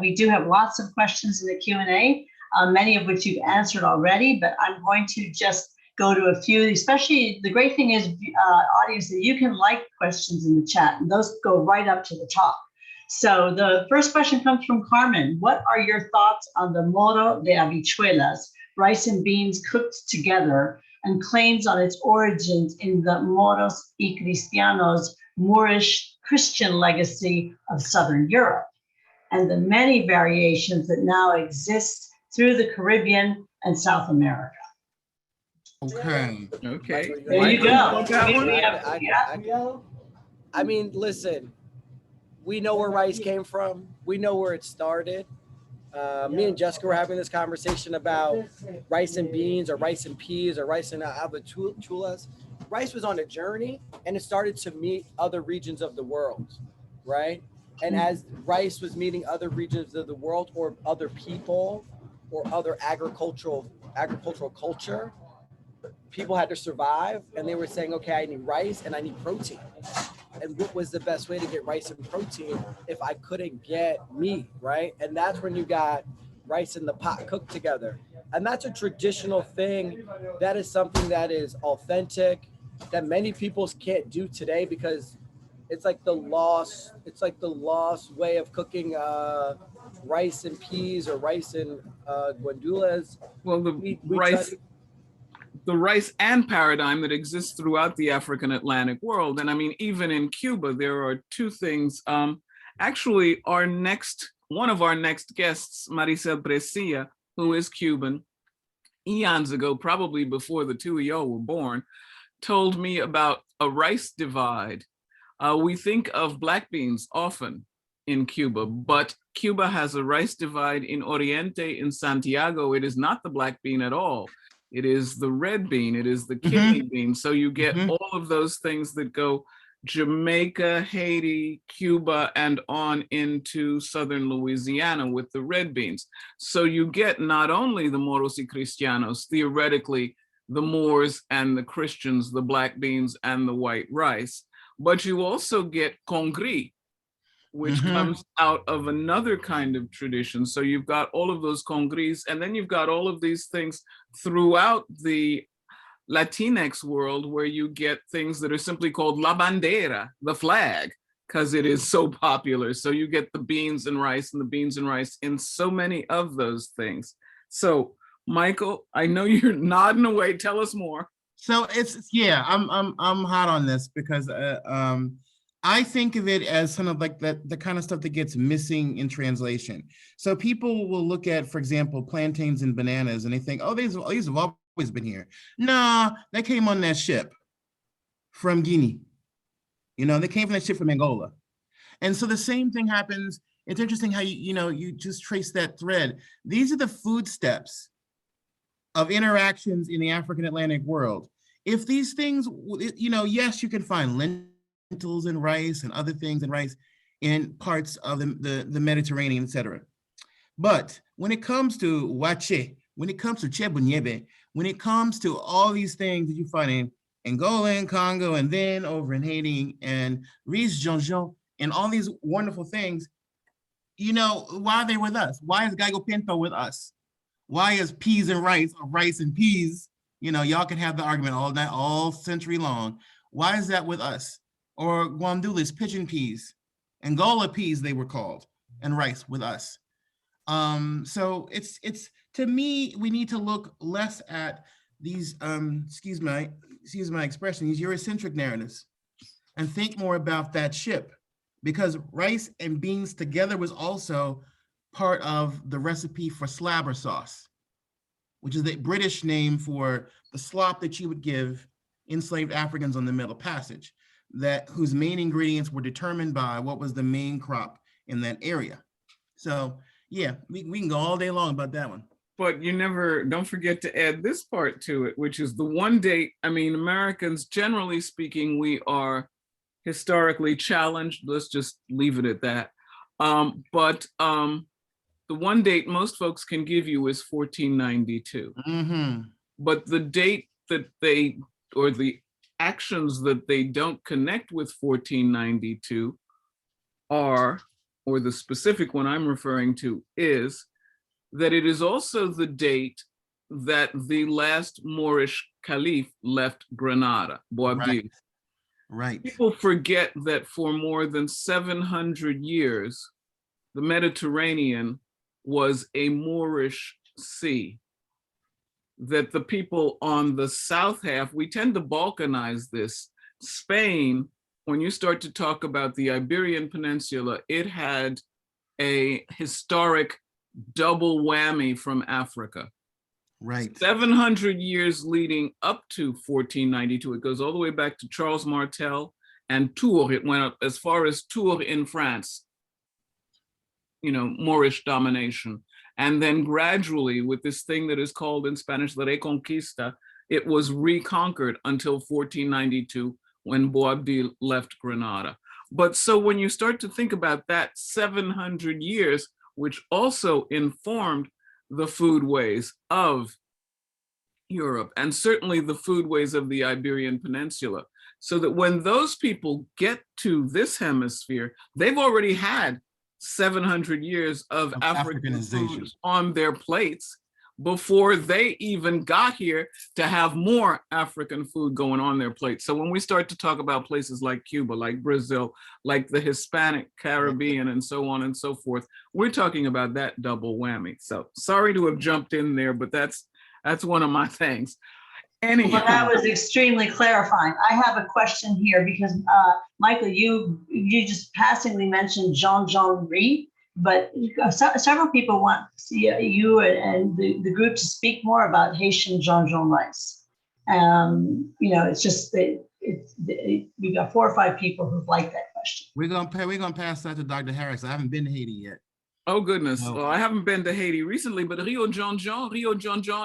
We do have lots of questions in the Q&A, many of which you've answered already, but I'm going to just go to a few, especially the great thing is, audience, that you can like questions in the chat and those go right up to the top. So the first question comes from Carmen. What are your thoughts on the moro de habichuelas, rice and beans cooked together, and claims on its origins in the Moros y Cristianos Moorish Christian legacy of Southern Europe, and the many variations that now exist through the Caribbean and South America? Okay. There you go. I mean, listen, we know where rice came from. We know where it started. Me and Jessica were having this conversation about rice and beans or rice and peas or rice and habichuelas. Rice was on a journey and it started to meet other regions of the world, right? And as rice was meeting other regions of the world or other people or other agricultural culture, people had to survive, and they were saying, okay, I need rice and I need protein. And what was the best way to get rice and protein if I couldn't get meat, right? And that's when you got rice in the pot cooked together. And that's a traditional thing. That is something that is authentic, that many people can't do today because it's like the lost way of cooking rice and peas or rice and guandulas. Well, the rice and paradigm that exists throughout the African Atlantic world. And I mean, even in Cuba, there are two things. Actually, one of our next guests, Maricel Brescia, who is Cuban, eons ago, probably before the two of y'all were born, told me about a rice divide. We think of black beans often in Cuba, but Cuba has a rice divide in Oriente, in Santiago. It is not the black bean at all. It is the red bean, it is the kidney bean. So you get all of those things that go Jamaica, Haiti, Cuba, and on into southern Louisiana with the red beans. So you get not only the Moros y Cristianos, theoretically the Moors and the Christians, the black beans and the white rice, but you also get congri, which comes out of another kind of tradition. So you've got all of those congris, and then you've got all of these things throughout the Latinx world where you get things that are simply called la bandera, the flag, because it is so popular. So you get the beans and rice and the beans and rice in so many of those things. So Michael, I know you're nodding away. Tell us more. So I'm hot on this because I think of it as kind of like the kind of stuff that gets missing in translation. So people will look at, for example, plantains and bananas, and they think, oh, these have always been here. Nah, they came on that ship from Guinea. They came from that ship from Angola. And so the same thing happens. It's interesting how you just trace that thread. These are the food steps of interactions in the African Atlantic world. If these things, yes, you can find lentils and rice and other things and rice in parts of the Mediterranean, etc. But when it comes to wache, when it comes to chebunyebe, when it comes to all these things that you find in Angola and Congo, and then over in Haiti and riz jonjon and all these wonderful things, you know, why are they with us? Why is Gallo Pinto with us? Why is peas and rice or rice and peas? You know, y'all can have the argument all night, all century long. Why is that with us? Or guandules, pigeon peas, Angola peas, they were called, and rice with us. So it's to me, we need to look less at these, excuse my expression, these Eurocentric narratives, and think more about that ship, because rice and beans together was also part of the recipe for slabber sauce, which is the British name for the slop that you would give enslaved Africans on the Middle Passage, that whose main ingredients were determined by what was the main crop in that area. So yeah, we can go all day long about that one. But don't forget to add this part to it, which is the one date. I mean, Americans, generally speaking, we are historically challenged. Let's just leave it at that. But the one date most folks can give you is 1492. But the date that or the actions that they don't connect with 1492 are, or the specific one I'm referring to is, that it is also the date that the last Moorish caliph left Granada, Boabdil. Right. People forget that for more than 700 years, the Mediterranean was a Moorish sea. That the people on the south half, we tend to balkanize this. Spain, when you start to talk about the Iberian Peninsula, it had a historic double whammy from Africa. Right. 700 years leading up to 1492. It goes all the way back to Charles Martel and Tours. It went up as far as Tours in France, you know, Moorish domination. And then gradually, with this thing that is called in Spanish, the Reconquista, it was reconquered until 1492 when Boabdil left Granada. But so when you start to think about that 700 years, which also informed the foodways of Europe, and certainly the foodways of the Iberian Peninsula, so that when those people get to this hemisphere, they've already had 700 years of African food on their plates before they even got here to have more African food going on their plates. So when we start to talk about places like Cuba, like Brazil, like the Hispanic Caribbean, and so on and so forth, we're talking about that double whammy. So sorry to have jumped in there, but that's one of my things. Anyhow. Well, that was extremely clarifying. I have a question here because Michael, you just passingly mentioned Jean Rey, but several people want you and the group to speak more about Haitian Jean rice. You know, it's just we've got 4 or 5 people who've liked that question. We're gonna pass that to Dr. Harris. I haven't been to Haiti yet. Oh goodness! No. Well, I haven't been to Haiti recently, but Rio John John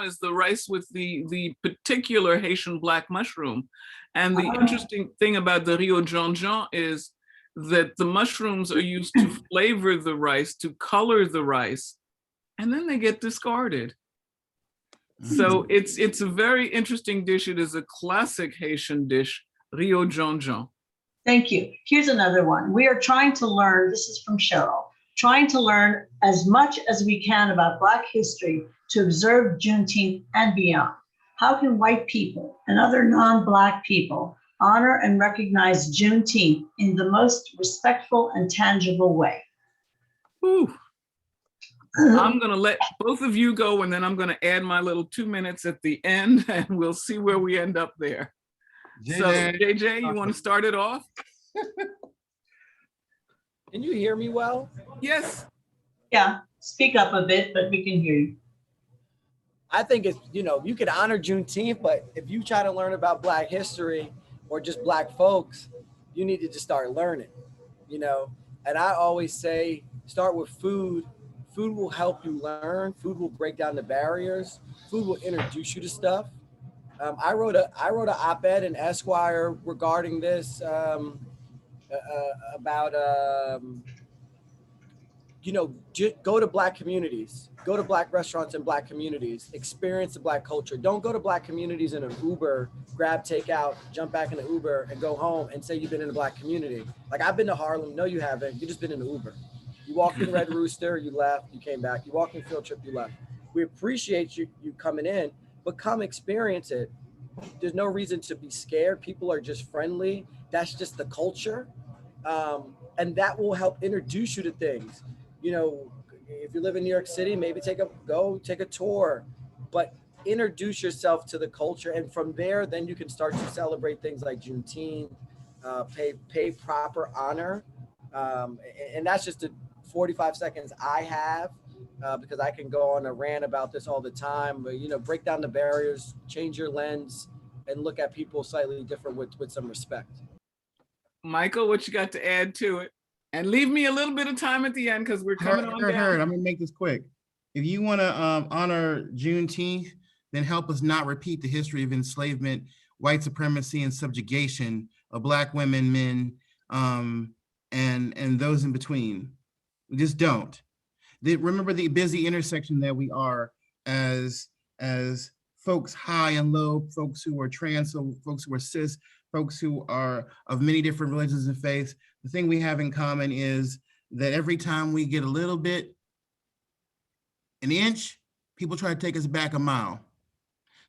is the rice with the particular Haitian black mushroom, and the interesting thing about the Rio John is that the mushrooms are used to flavor the rice, to color the rice, and then they get discarded. So it's a very interesting dish. It is a classic Haitian dish, Rio John. Thank you. Here's another one. We are trying to learn, this is from Cheryl, trying to learn as much as we can about Black history to observe Juneteenth and beyond. How can white people and other non-Black people honor and recognize Juneteenth in the most respectful and tangible way? Ooh. I'm going to let both of you go, and then I'm going to add my little 2 minutes at the end, and we'll see where we end up there. So, JJ, you want to start it off? Can you hear me well? Yes. Yeah, speak up a bit, but we can hear you. I think it's, you know, you could honor Juneteenth, but if you try to learn about Black history or just Black folks, you need to just start learning, you know? And I always say, start with food. Food will help you learn. Food will break down the barriers. Food will introduce you to stuff. I wrote an op-ed in Esquire regarding this, about, you know, go to Black communities, go to Black restaurants and Black communities, experience the Black culture. Don't go to Black communities in an Uber, grab takeout, jump back in the Uber and go home and say you've been in a Black community. Like, I've been to Harlem. No, you haven't. You've just been in the Uber. You walked in Red Rooster, you left, you came back. You walked in Field Trip, you left. We appreciate you coming in, but come experience it. There's no reason to be scared. People are just friendly. That's just the culture. And that will help introduce you to things. You know, if you live in New York City, maybe take a tour, but introduce yourself to the culture. And from there, then you can start to celebrate things like Juneteenth, pay proper honor. And that's just the 45 seconds I have, because I can go on a rant about this all the time, but, you know, break down the barriers, change your lens, and look at people slightly different with some respect. Michael, what you got to add to it? And leave me a little bit of time at the end because we're coming on down. I'm gonna make this quick. If you want to honor Juneteenth, then help us not repeat the history of enslavement, white supremacy, and subjugation of Black women, men, and those in between. We just don't. Remember the busy intersection that we are as folks high and low, folks who are trans, folks who are cis, folks who are of many different religions and faiths. The thing we have in common is that every time we get a little bit, an inch, people try to take us back a mile.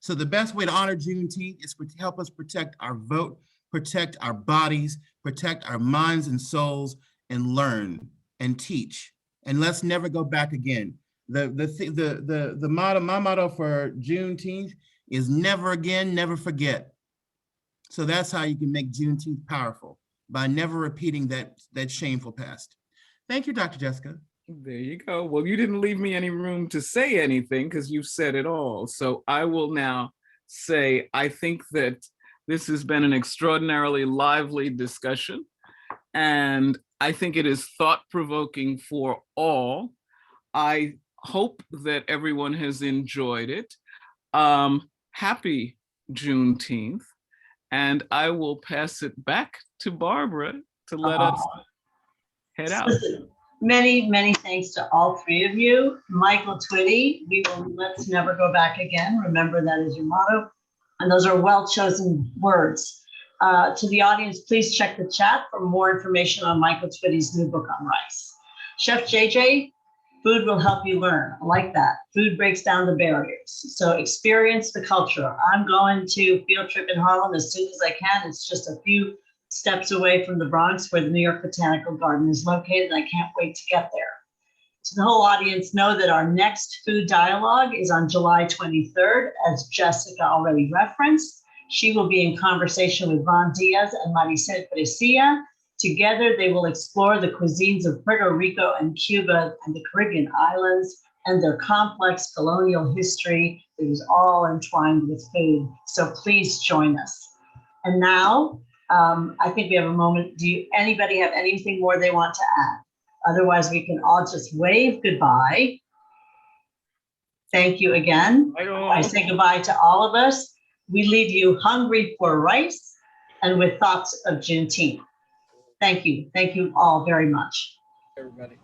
So the best way to honor Juneteenth is to help us protect our vote, protect our bodies, protect our minds and souls, and learn and teach. And let's never go back again. The motto, my motto for Juneteenth is never again, never forget. So that's how you can make Juneteenth powerful, by never repeating that shameful past. Thank you, Dr. Jessica. There you go. Well, you didn't leave me any room to say anything because you said it all. So I will now say, I think that this has been an extraordinarily lively discussion, and I think it is thought-provoking for all. I hope that everyone has enjoyed it. Happy Juneteenth. And I will pass it back to Barbara to let us head out. Many, many thanks to all three of you. Michael Twitty, let's never go back again. Remember that is your motto. And those are well-chosen words. To the audience, please check the chat for more information on Michael Twitty's new book on rice. Chef JJ, food will help you learn. I like that. Food breaks down the barriers. So experience the culture. I'm going to Field Trip in Harlem as soon as I can. It's just a few steps away from the Bronx where the New York Botanical Garden is located. I can't wait to get there. So the whole audience know that our next food dialogue is on July 23rd, as Jessica already referenced. She will be in conversation with Von Diaz and Maricel Precia. Together, they will explore the cuisines of Puerto Rico and Cuba and the Caribbean islands and their complex colonial history that is all entwined with food. So please join us. And now, I think we have a moment. Anybody have anything more they want to add? Otherwise, we can all just wave goodbye. Thank you again. I say goodbye to all of us. We leave you hungry for rice and with thoughts of Juneteenth. Thank you. Thank you all very much. Everybody.